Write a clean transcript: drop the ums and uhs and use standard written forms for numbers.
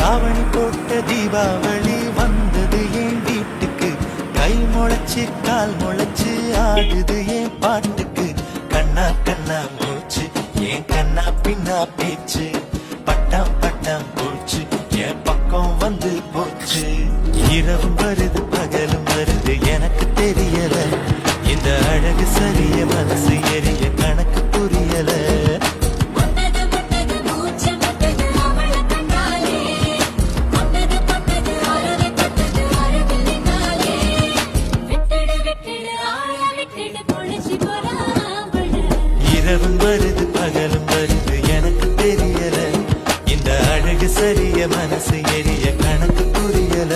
தாவணி போட்ட தீபாவளி வந்தது என் வீட்டுக்கு. கை முளைச்சு கால் முளைச்சு ஆடுது என் பாட்டுக்கு. கண்ணா கண்ணா மூச்சு என் கண்ணா பின்னா பேச்சு. பட்டாம் பட்டாம் பூச்சு என் பக்கம் வந்து போச்சு. இரவும் வருது பகலும் வருது எனக்கு தெரியல. இந்த அழகு சரிய மனசு எரிய கணக்கு புரியல. இரவும் வருது பகலும் வருது எனக்கு தெரியல. இந்த அழகு சரிய மனசு எரிய கணக்கு புரியல.